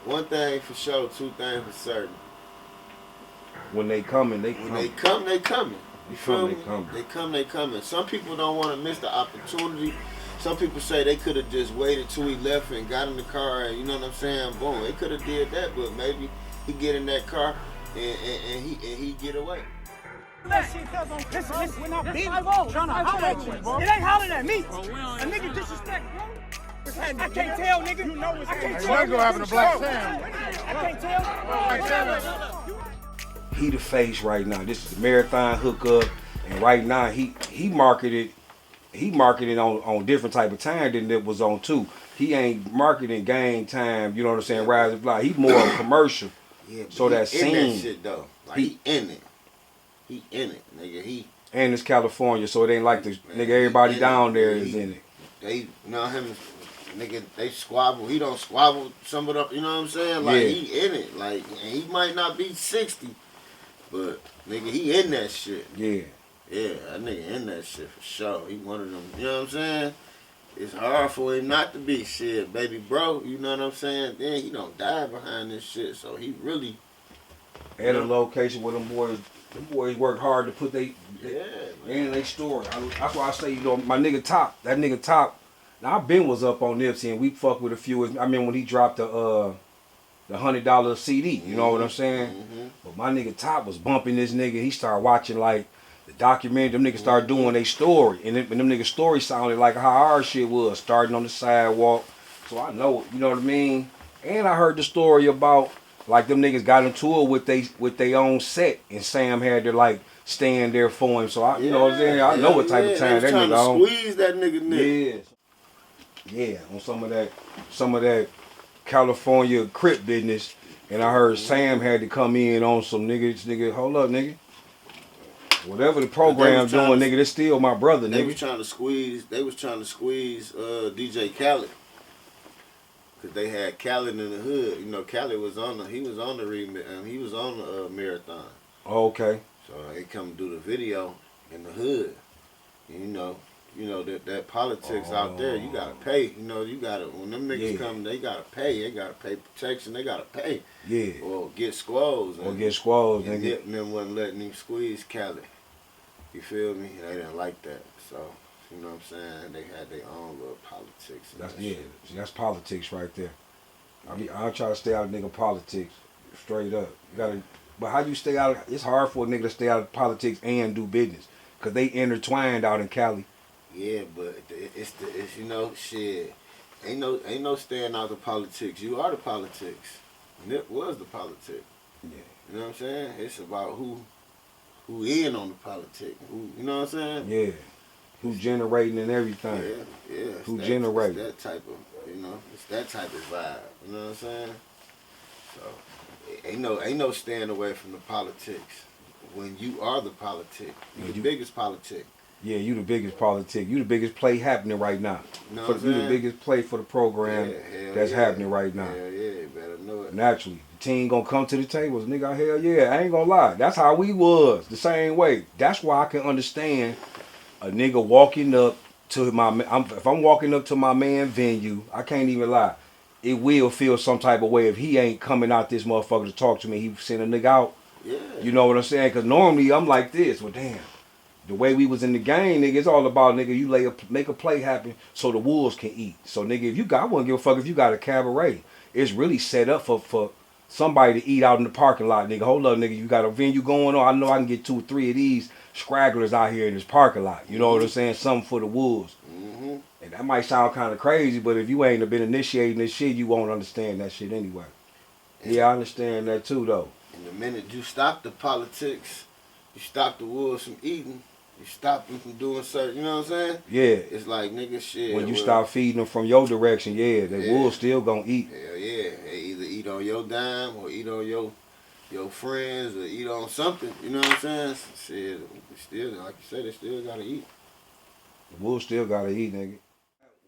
one thing for sure, two things for certain. When they coming, they When coming. they come, they coming. You feel me? They come, they coming. Some people don't want to miss the opportunity. Some people say they could have just waited till he left and got in the car and, you know what I'm saying, boom. They could have did that, but maybe he get in that car and he get away. Listen, when I'm beating, trying to holler at you, bro. It ain't hollering at me. A nigga disrespect, bro. I can't tell, nigga. You know it's I can't tell. Go having a Blacc Sam. I can't tell. He the face right now. This is the marathon hookup, and right now he marketed on different type of time than it was on too. He ain't marketing game time. You know what I'm saying? Rise and fly. He more commercial. Yeah, so that in scene. That shit though. Like he in it. He in it, nigga. And it's California, so it ain't like the nigga. Everybody down there is in it. They know him. Nigga, they squabble. He don't squabble some of the, you know what I'm saying? Like, yeah. He in it. Like, and he might not be 60, but, nigga, he in that shit. Yeah. Yeah, that nigga in that shit for sure. He one of them, you know what I'm saying? It's hard for him not to be shit, baby bro, you know what I'm saying? Then he don't die behind this shit, so he really... At a location where them boys work hard to put they in their story. That's why I say, you know, my nigga Top, that nigga Top, now I been was up on Nipsey and we fucked with a few. I mean when he dropped the $100 CD, you know what I'm saying? Mm-hmm. But my nigga Top was bumping this nigga. He started watching like the documentary. Them niggas started doing their story, and them niggas' story sounded like how our shit was, starting on the sidewalk. So I know, you know what I mean. And I heard the story about like them niggas got into it with they own set, and Sam had to like stand there for him. So I, you know what I'm saying. I know what type of time that nigga on. Squeeze that nigga neck. Yeah, on some of that California Crip business, and I heard Sam had to come in on some nigga, hold up, nigga. Whatever the program doing, nigga, that's still my brother, nigga. They was trying to squeeze DJ Khaled. Cause they had Khaled in the hood. You know, Khaled was on the marathon. Oh, okay. So they come do the video in the hood. And you know that politics out there, you gotta pay. You know, you gotta when them niggas come, they gotta pay. They gotta pay protection. They gotta pay. Yeah. Or get squaws. Nigga. And them wasn't letting him squeeze Khaled. You feel me? They didn't like that. So you know what I'm saying? They had their own little politics. That's politics right there. I'll try to stay out of nigga politics, straight up. You gotta, but how you stay out? It's hard for a nigga to stay out of politics and do business, cause they intertwined out in Cali. Yeah, but it's you know shit. Ain't no staying out of politics. You are the politics. Nip was the politics. Yeah. You know what I'm saying? It's about who in on the politics. Who, you know what I'm saying? Yeah. Who generating and everything. Yeah. Who generating. It's that type of, it's that type of vibe. You know what I'm saying? So ain't no staying away from the politics. When you are the politic, you the biggest politic. Yeah, you the biggest politic. You the biggest play happening right now. You know what I'm saying? You the biggest play for the program that's happening right now. Hell yeah, you better know it. Naturally, the team gonna come to the table. Nigga, hell yeah, I ain't gonna lie. That's how we was, the same way. That's why I can understand a nigga walking up to if I'm walking up to my man venue, I can't even lie. It will feel some type of way if he ain't coming out this motherfucker to talk to me. He send a nigga out. Yeah. You know what I'm saying? Because normally I'm like this. Well, damn. The way we was in the game, nigga, it's all about, nigga, you make a play happen so the wolves can eat. So, nigga, I wouldn't give a fuck if you got a cabaret. It's really set up for somebody to eat out in the parking lot, nigga. Hold up, nigga, you got a venue going on. I know I can get 2 or 3 of these scragglers out here in this parking lot. You know what I'm saying? Something for the wolves. Mm-hmm. And that might sound kind of crazy, but if you ain't been initiating this shit, you won't understand that shit anyway. Yeah, I understand that too, though. And the minute you stop the politics, you stop the wolves from eating, you stop them from doing certain, you know what I'm saying? Yeah. It's like, nigga, shit. When you start feeding them from your direction, the wolves still gonna eat. Hell yeah. They either eat on your dime or eat on your friends or eat on something, you know what I'm saying? Shit, still, like you said, they still gotta eat. The wolves still gotta eat, nigga.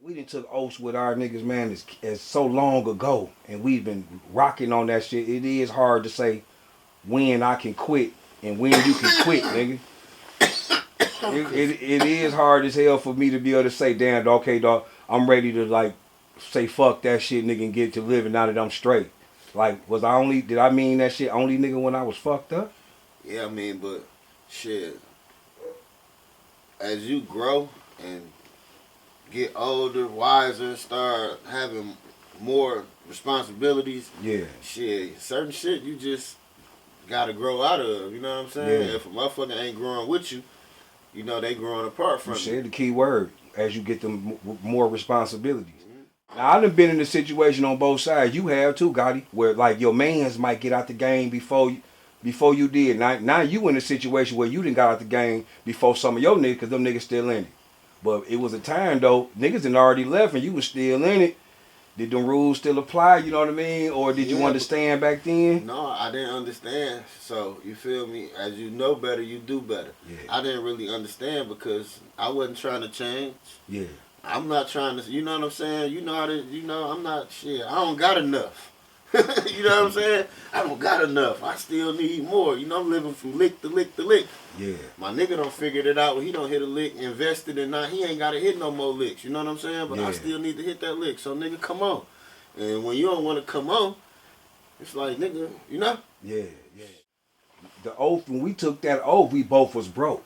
We done took oaths with our niggas, man, as so long ago, and we've been rocking on that shit. It is hard to say when I can quit and when you can quit, nigga. It is hard as hell for me to be able to say, damn, okay, dog, I'm ready to like say fuck that shit, nigga, and get to living now that I'm straight. Like, did I mean that shit only nigga when I was fucked up? Yeah, I mean, but shit, as you grow and get older, wiser, start having more responsibilities, Yeah. shit, certain shit you just gotta grow out of, you know what I'm saying? Yeah. If a motherfucker ain't growing with you, you know they growing apart from You you. said the key word, as you get them more responsibilities. Now, I done been in a situation on both sides. You have too, Gotti, where like your mans might get out the game before you did. Now you in a situation where you didn't got out the game before some of your niggas, because them niggas still in it. But it was a time though, niggas had already left and you was still in it. Did them rules still apply, you know what I mean? Or did you understand back then? No, I didn't understand. So, you feel me? As you know better, you do better. Yeah. I didn't really understand because I wasn't trying to change. Yeah. I'm not trying to, you know what I'm saying? You know how to, I'm not, shit, I don't got enough. You know what I'm saying? I don't got enough. I still need more. You know, I'm living from lick to lick to lick. Yeah. My nigga don't figured it out. When he don't hit a lick, invested in not, he ain't got to hit no more licks. You know what I'm saying? But I still need to hit that lick. So, nigga, come on. And when you don't want to come on, it's like, nigga, you know? Yeah, yeah. The oath, when we took that oath, we both was broke.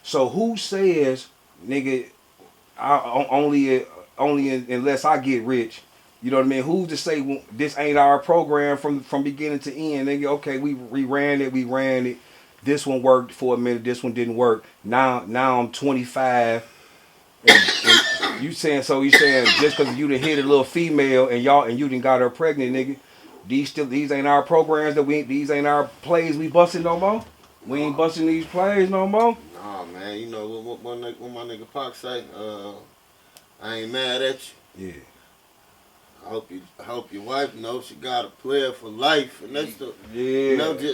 So who says, nigga, only unless I get rich, you know what I mean? Who's to say, well, this ain't our program from beginning to end? Nigga, okay, we ran it. This one worked for a minute. This one didn't work. Now I'm 25. And you saying just because you done hit a little female and you done got her pregnant, nigga, these ain't our programs these ain't our plays we busting no more? We ain't busting these plays no more? Nah, man, you know what my nigga Pac say, I ain't mad at you. Yeah. I hope your wife knows she got a player for life, and that's the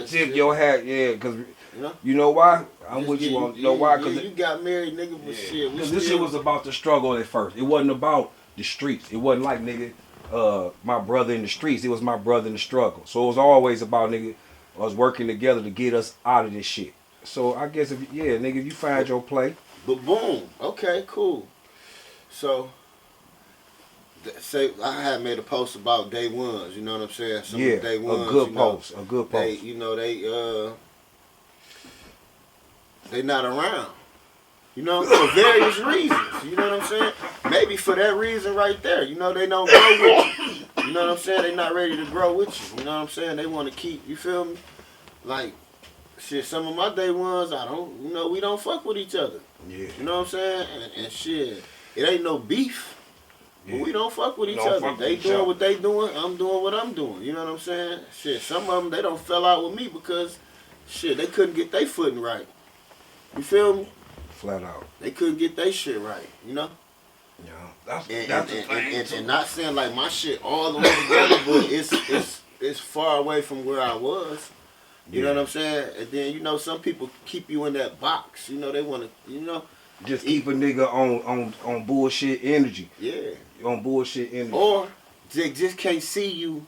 tip your hat, because you know? You know why? I'm with you on. You know why? Because you got married, nigga, but shit. Because this shit was about the struggle at first. It wasn't about the streets. It wasn't like, nigga, my brother in the streets. It was my brother in the struggle. So it was always about, nigga, us working together to get us out of this shit. So I guess nigga, if you find your play. But boom, okay, cool. So. Say I had made a post about day ones, you know what I'm saying? Some of the day ones, a good post. They not around, you know, for various reasons. You know what I'm saying? Maybe for that reason right there, you know, they don't grow with you. You know what I'm saying? They not ready to grow with you. You know what I'm saying? They want to keep. You feel me? Like shit. Some of my day ones, we don't fuck with each other. Yeah. You know what I'm saying? And shit, it ain't no beef. But we don't fuck with each other. They doing what they doing. I'm doing what I'm doing. You know what I'm saying? Shit, some of them, they don't fell out with me because, shit, they couldn't get their footing right. You feel me? Flat out. They couldn't get their shit right, you know? Yeah. And not saying like my shit all the way together, but it's far away from where I was. You know what I'm saying? And then, you know, some people keep you in that box. You know, they want to, you know. Just keep a nigga on bullshit energy. Yeah. On bullshit energy. Or they just can't see you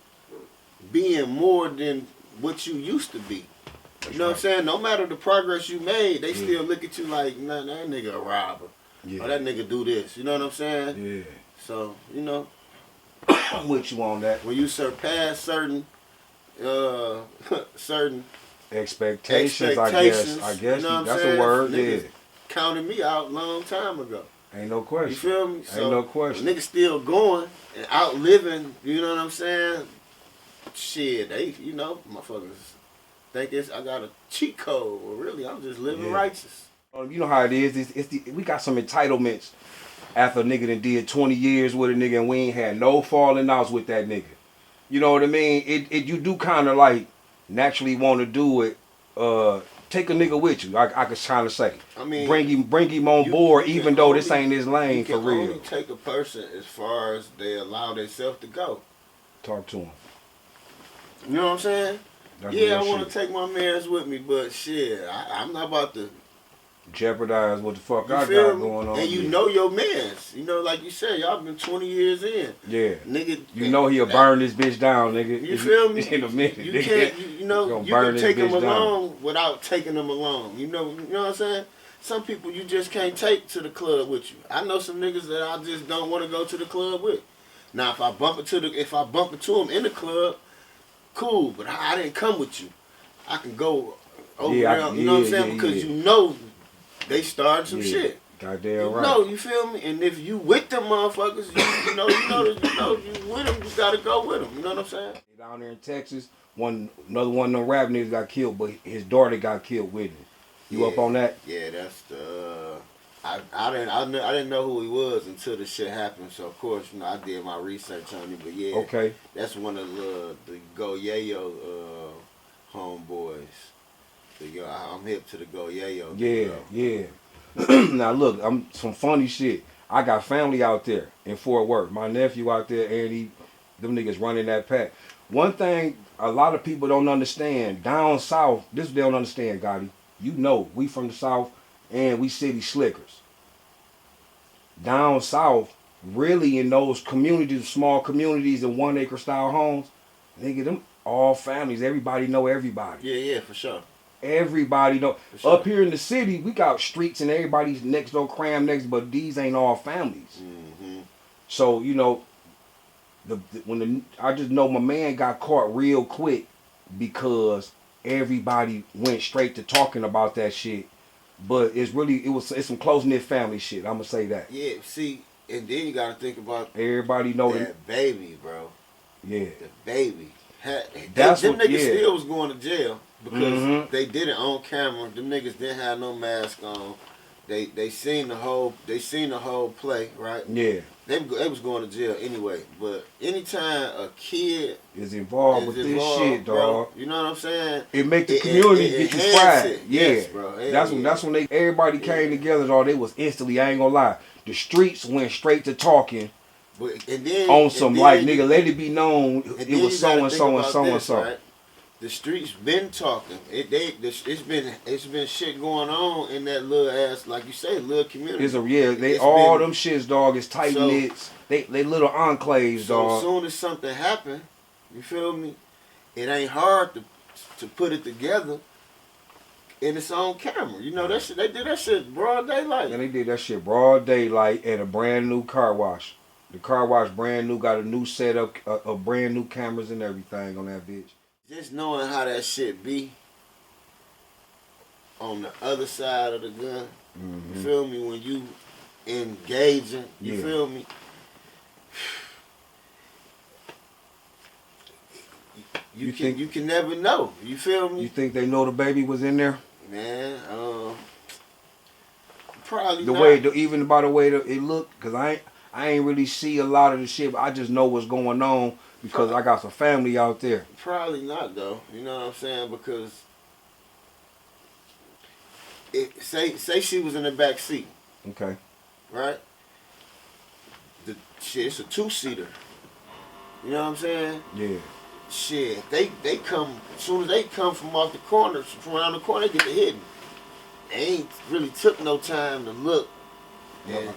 being more than what you used to be. You know what I'm saying? No matter the progress you made, they still look at you like, nah, that nigga a robber. Yeah. Or that nigga do this. You know what I'm saying? Yeah. So, you know. I'm with you on that. When you surpass certain expectations, I guess you know that's a word. Niggas yeah. Counted me out a long time ago. Ain't no question. You feel me? So, ain't no question. Niggas still going and outliving, you know what I'm saying? Shit, they, you know, motherfuckers think I got a cheat code. Well, really, I'm just living righteous. You know how it is. We got some entitlements after a nigga done did 20 years with a nigga and we ain't had no falling outs with that nigga. You know what I mean? You do kind of like naturally want to do it. Take a nigga with you. I could kind of say. I mean, bring him on board, even though this ain't his lane for real. You can only take a person as far as they allow themselves to go. Talk to him. You know what I'm saying? That's I want to take my mans with me, but shit, I'm not about to jeopardize what the fuck I got going on. And you know your mans. You know, like you said, y'all been 20 years in. Yeah. Nigga. You know he'll burn this bitch down, nigga. You feel me? In a minute. You can't, you can take them along without taking them along. You know what I'm saying? Some people you just can't take to the club with you. I know some niggas that I just don't want to go to the club with. Now, if I bump into them in the club, cool, but I didn't come with you. I can go over Yeah, there, you know what I'm saying? Because you know they started some shit. Goddamn You right. know, you feel me? And if you with them motherfuckers, you know, you with them, you gotta go with them. You know what I'm saying? Down there in Texas, another one of them rap niggas got killed, but his daughter got killed with him. You up on that? Yeah, that's the. I didn't know who he was until the shit happened. So of course, you know, I did my research on him. But yeah, Okay. That's one of the Go Yayo homeboys. I'm hip to the Go Yayo. Yeah. Now look, I'm some funny shit. I got family out there in Fort Worth. My nephew out there, and them niggas running that pack. One thing a lot of people don't understand, down south, this they don't understand, Gotti. You know, we from the south and we city slickers. Down south, really in those communities, small communities and 1 acre style homes, nigga, them all families, everybody know everybody. Yeah, for sure. Everybody know. Sure. Up here in the city, we got streets and everybody's next door cram next, but these ain't all families. Mm-hmm. So you know, I just know my man got caught real quick because everybody went straight to talking about that shit. But it's some close knit family shit. I'm gonna say that. Yeah, see, and then you gotta think about everybody know that baby, bro. Yeah, the baby. Them niggas still was going to jail. Because they did it on camera. Them niggas didn't have no mask on. They seen the whole play, right? Yeah. They was going to jail anyway. But anytime a kid is involved with this shit, dog. You know what I'm saying? It make the community get you fried. Yeah, yes, bro. That's when everybody came together, dog. They was instantly, I ain't gonna lie. The streets went straight to talking. Nigga, let it be known it was so and so and so and so. Right? The streets been talking. It's been shit going on in that little ass, like you say, little community. Them shits, dog, is tight knits. They little enclaves, dog. So as soon as something happen, you feel me? It ain't hard to put it together. And it's on camera. You know that shit. They did that shit broad daylight. And they did that shit broad daylight at a brand new car wash. The car wash brand new, got a new setup, brand new cameras and everything on that bitch. Just knowing how that shit be on the other side of the gun, you feel me? When you engaging, you feel me? You can never know. You feel me? You think they know the baby was in there? Man, probably the not. way, even by the way it looked, cause I ain't really see a lot of the shit. But I just know what's going on. Because I got some family out there. Probably not though. You know what I'm saying? Because say she was in the back seat. Okay. Right? It's a 2-seater. You know what I'm saying? Yeah. Shit, they come as soon as they come from off the corner, from around the corner, they get to hitting. They ain't really took no time to look. You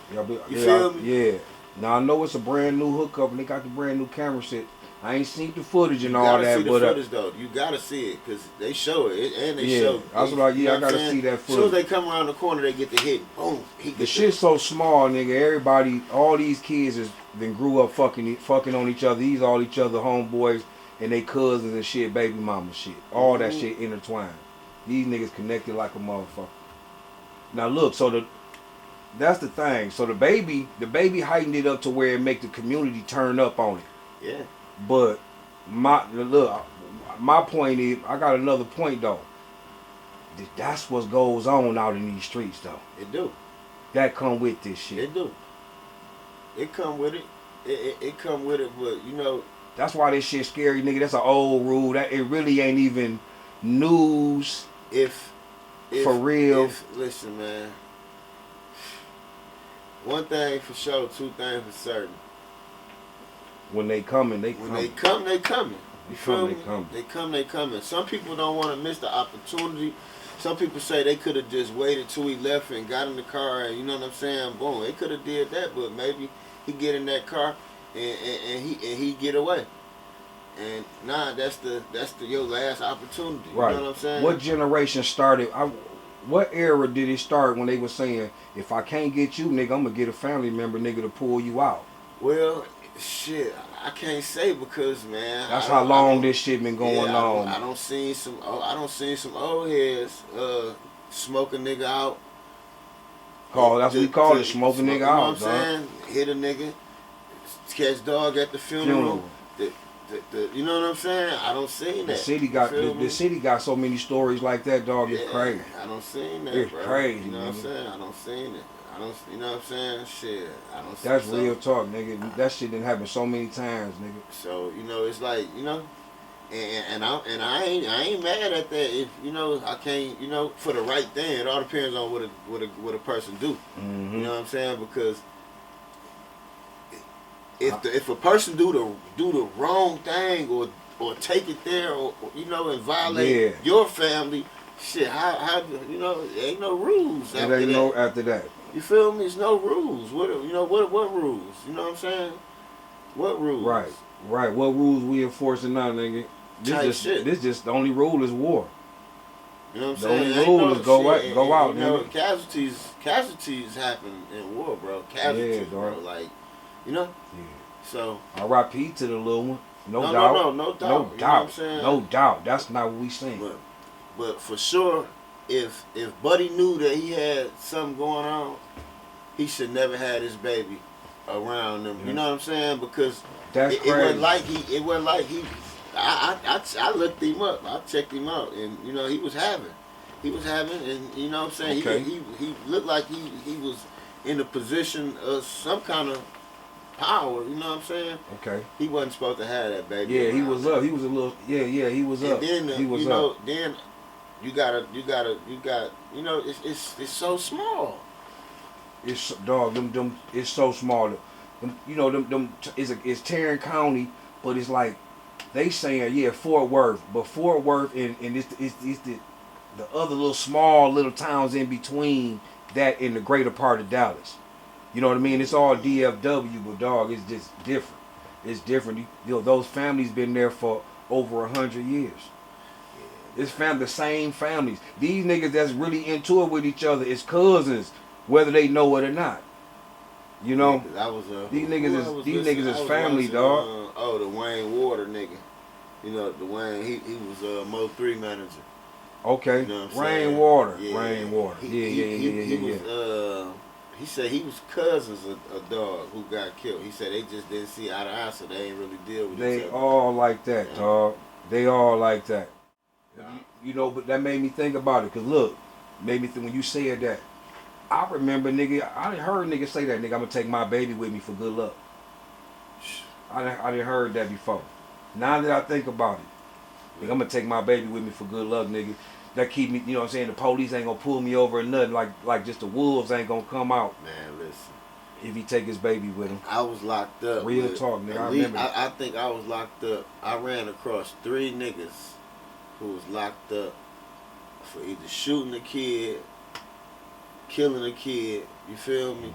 feel me? Yeah. Now I know it's a brand new hookup and they got the brand new camera shit. I ain't seen the footage and all that, but you gotta see the footage though. You gotta see it because they show it and they show. That's what I gotta see that footage. As soon as they come around the corner, they get the hit. Boom. The shit's so small, nigga. Everybody, all these kids then grew up fucking on each other. These all each other homeboys and they cousins and shit, baby mama shit. All that shit intertwined. These niggas connected like a motherfucker. Now look, that's the thing. So the baby heightened it up to where it make the community turn up on it. Yeah. But my point is, I got another point though. That's what goes on out in these streets though. It do. That come with this shit. It do. It come with it. It come with it, but you know. That's why this shit scary, nigga. That's an old rule. That it really ain't even news. For real. Listen, man. One thing for sure, two things for certain. When they coming, they coming. You feel me? They coming. Some people don't want to miss the opportunity. Some people say they could have just waited till he left and got in the car and you know what I'm saying? Boom. They could have did that, but maybe he get in that car and he get away. And that's your last opportunity. Right. You know what I'm saying? What generation started? What era did it start when they were saying, if I can't get you, nigga, I'm gonna get a family member, nigga, to pull you out? Well, shit, I can't say because man. That's how long this shit been going on. I don't see some old heads smoke a nigga out. That's what we call it, smoke a nigga out. You know what I'm saying? Hit a nigga, catch dog at the funeral. You know what I'm saying? I don't see that. The city got so many stories like that, dog. It's crazy. I don't see that. It's bro. crazy. You know what I'm saying? I don't see it. You know what I'm saying? Shit, I don't see That's real talk, nigga. That shit done happened so many times, nigga. So, you know, it's like, you know, and I ain't mad at that. If, you know, I can't, you know, for the right thing. It all depends on what a person do. Mm-hmm. You know what I'm saying? Because if a person do the wrong thing or take it there or you know and violate your family, shit, how you know, there ain't no rules after that. You feel me? There's no rules. What rules? You know what I'm saying? What rules? Right. What rules we enforcing now, nigga? This just the only rule is war. You know what I'm the saying? The only rule is go out, you know, nigga. Casualties happen in war, bro. Casualties, bro. Like, you know. Yeah. So. R.I.P. to the little one. No doubt. No doubt. No You know what I'm saying? No doubt. That's not what we saying. But for sure, if Buddy knew that he had something going on, he should never had his baby around him. You know what I'm saying? Because it wasn't like he. I looked him up. I checked him out, and you know he was having, and you know what I'm saying. Okay. He looked like he was in a position of some kind of power. You know what I'm saying? Okay. He wasn't supposed to have that baby. Yeah, he was up. He was a little. Yeah, he was up. And then he was you know, up. then you got. You know, it's so small. It's dog. Them. It's so small. You know, them. It's Tarrant County, but it's like they saying Fort Worth, but Fort Worth and it's the other little towns in between that in the greater part of Dallas. You know what I mean? It's all DFW, but dog, it's just different. It's different. You know, those families been there for over 100 years. It's the same families. These niggas that's really into it with each other is cousins, whether they know it or not. You know, these niggas is family, dog. The Wayne Water nigga. You know, the Wayne, he was Mo 3 manager. Okay, you know Rainwater. He said he was cousins of dog who got killed. He said they just didn't see eye to eye, so they ain't really deal with each other. They all like that, dog. They all like that. You know, but that made me think about it. Cause look, made me think when you said that. I remember, nigga, I done heard niggas say that, nigga, I'm gonna take my baby with me for good luck. I done heard that before. Now that I think about it, nigga, I'm gonna take my baby with me for good luck, nigga. That keep me, you know what I'm saying, the police ain't gonna pull me over or nothing, like just the wolves ain't gonna come out. Man, listen. If he take his baby with him. I was locked up. Real talk, nigga, I remember. I think I was locked up. I ran across 3 niggas who was locked up for either shooting a kid, killing a kid, you feel me?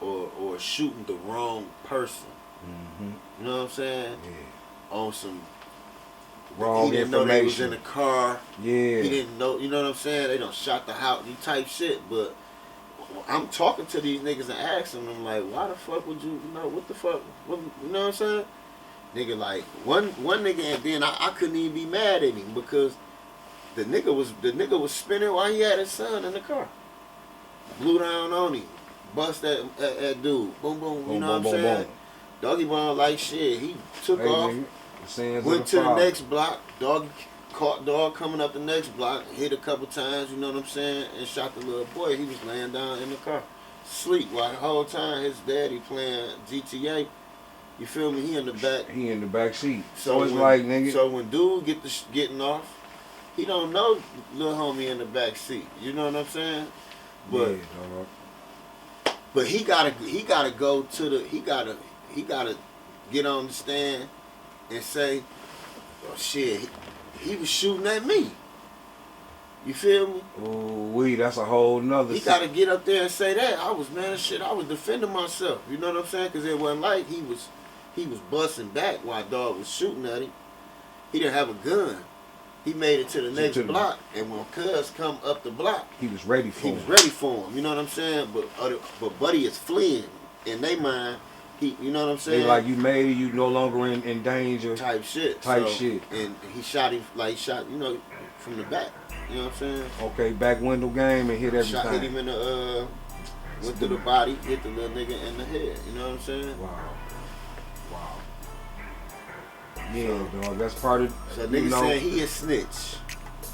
Mm-hmm. Or shooting the wrong person. Mm-hmm. You know what I'm saying? Yeah. On some wrong he didn't know they was in the car. Yeah. He didn't know, you know what I'm saying? They done shot the house, you type shit. But I'm talking to these niggas and asking them like, why the fuck would you know, what the fuck? What, you know what I'm saying? Nigga, like one nigga, and then I couldn't even be mad at him because the nigga was spinning while he had his son in the car. Blew down on him, bust that dude, boom boom. You know what I'm saying? Doggy Bone like shit. He took off, went to the next block. Dog caught dog coming up the next block, hit a couple times. You know what I'm saying? And shot the little boy. He was laying down in the car, sleep while the whole time his daddy playing GTA. You feel me? He in the back. He in the back seat. So it's like, nigga. So when dude getting off, he don't know little homie in the back seat. You know what I'm saying? But yeah, but he gotta go to the he gotta get on the stand and say, oh shit, he was shooting at me. You feel me? Ooh, that's a whole nother. He gotta get up there and say that. I was defending myself. You know what I'm saying? Because it wasn't like he was busting back while dog was shooting at him. He didn't have a gun. He made it to the next block, and when Cuz come up the block, he was ready for him. You know what I'm saying? But Buddy is fleeing in their mind you know what I'm saying? They like you made it, you no longer in danger. Type shit. Type shit. And he shot him, like, you know, from the back. You know what I'm saying? Okay, back window game and hit everything. Hit him in the, went through the body, hit the little nigga in the head. You know what I'm saying? Wow. Yeah, dog, that's part of. So niggas saying he a snitch.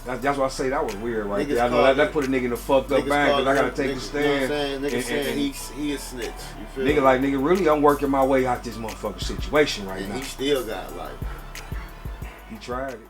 That's why I say that was weird right Niggas there. I know that put a nigga in the fucked up bag because I gotta take the stand. You know what I'm saying? Niggas saying he a snitch. You feel nigga me? like, nigga, really, I'm working my way out this motherfucking situation right and now. He still got life. He tried it.